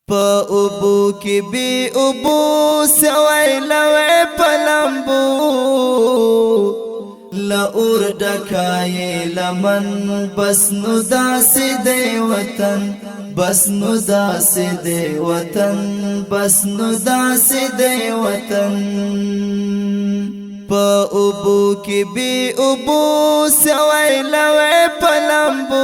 پا ابو کی بی ابو سوی لوی پلمبو لور ڈکائی لمن بس نو داسی دے وطن بس نو داسی دے وطن بس نو داسی دے وطن پا ابو کی بی ابو سوی لوی پلمبو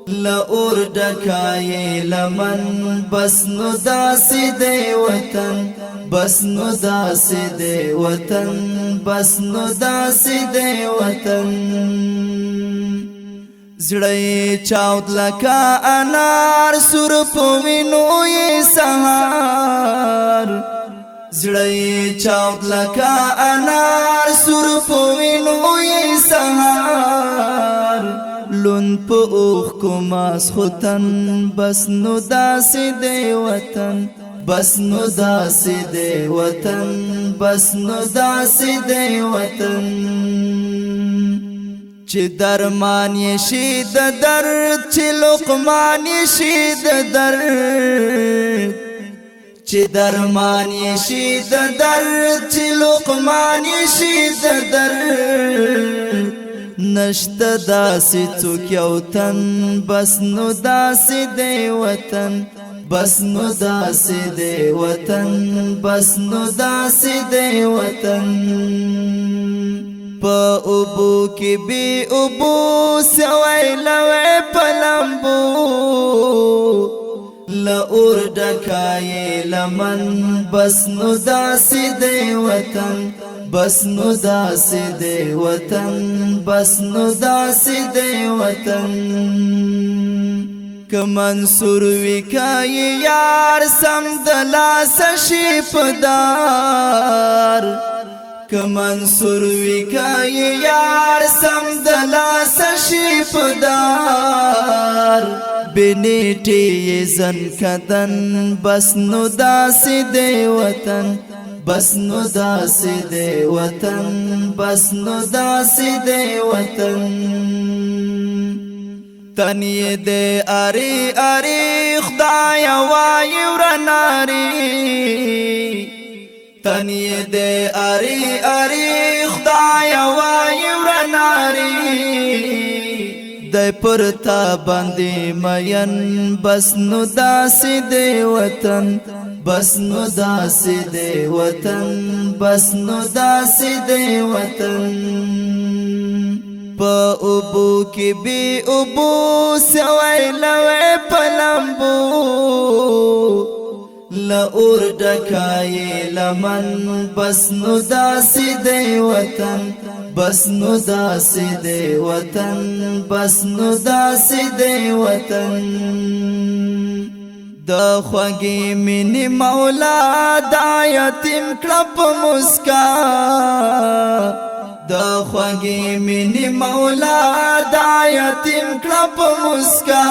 لور ڈکائی لمن بس نو داسی دے وطن بس نو داسی دے وطن بس نو داسی دے وطن زڑی چاود لکا انار سر پوینو یہ سہار زڑی چاود لکا انار سر پوینو یہ سہار لون پا اوخ کو ماس خوتن بس نو داسی دے وطن بس نو داسی دے وطن بس نو داسی دے وطن چی درمان یشی دا درد چی لقمان یشی دا درد چی درمان یشی دا درد چی لقمان یشی دا درد نشت داسی چوک یوتن بس نو داسی دے وطن بس نو داسی دے وطن بس نو داسی دے وطن پا ابو کی بی ابو سوی لوی پلمبو لور ڈکائی لمن بس نو داسی دے وطن بس نو داسی دے وطن بس نو داسی دے وطن که منصور وی کئی یار سمدلا سشیپ دار که منصور وی کئی یار سمدلا سشیپ دار بنیٹی زن کدن بس نو داسی دے وطن بس نو داسی دے وطن بس نو داسی دے وطن تنی دے اری اری خدایا وائی ورناری تنی دے اری اری خدایا وائی ورناری دے پرتا بندی مین بس نو داسی دے وطن بس نو داسی دے وطن بس نو داسی دے وطن پا ابو کی بی ابو سوی لوی پلمبو لور ڈکائی لمن بس نو داسی دے وطن بس نو داسی دے وطن بس نو داسی دے وطن دا خوگی منی مولا دا یتیم کلپ مسکا دا خوگی منی مولا دا یتیم کلپ مسکا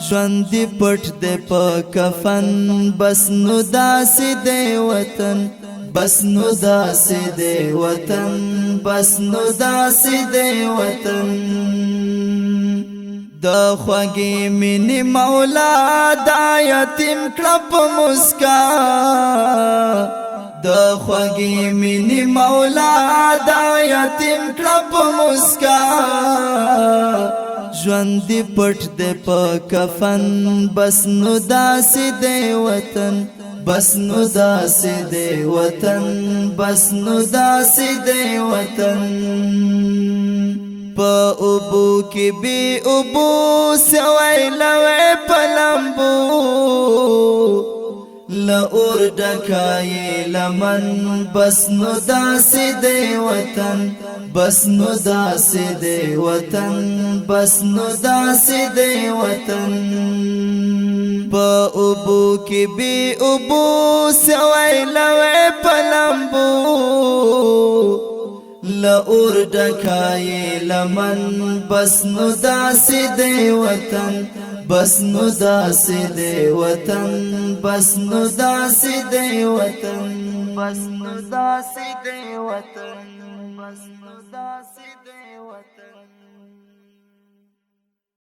ژوندی پټ دے پا کفن بس نو داسی دے وطن بس نو داسی دے وطن بس نو داسی دے وطن دا خوگی منی مولا دا یتیم کلپ مسکا دا خوگی منی مولا دا یتیم کلپ مسکا ژوندی پټ دے پا کفن بس نو داسی دے وطن بس نو داسی دے وطن بس نو داسی دے وطن پا ابو کی بی ابو سوی لوی پلمبو لور ڈکائی لمن بس نو داسی دے وطن بس نو داسی دے وطن بس نو داسی دے وطن پا ابو کی بی ابو سوی لوی پلمبو لور ڈکائی لمن بس نو داسی دے وطن بس نو داسی دے وطن بس نو داسی دے وطن بس نو داسی دے وطن بس نو داسی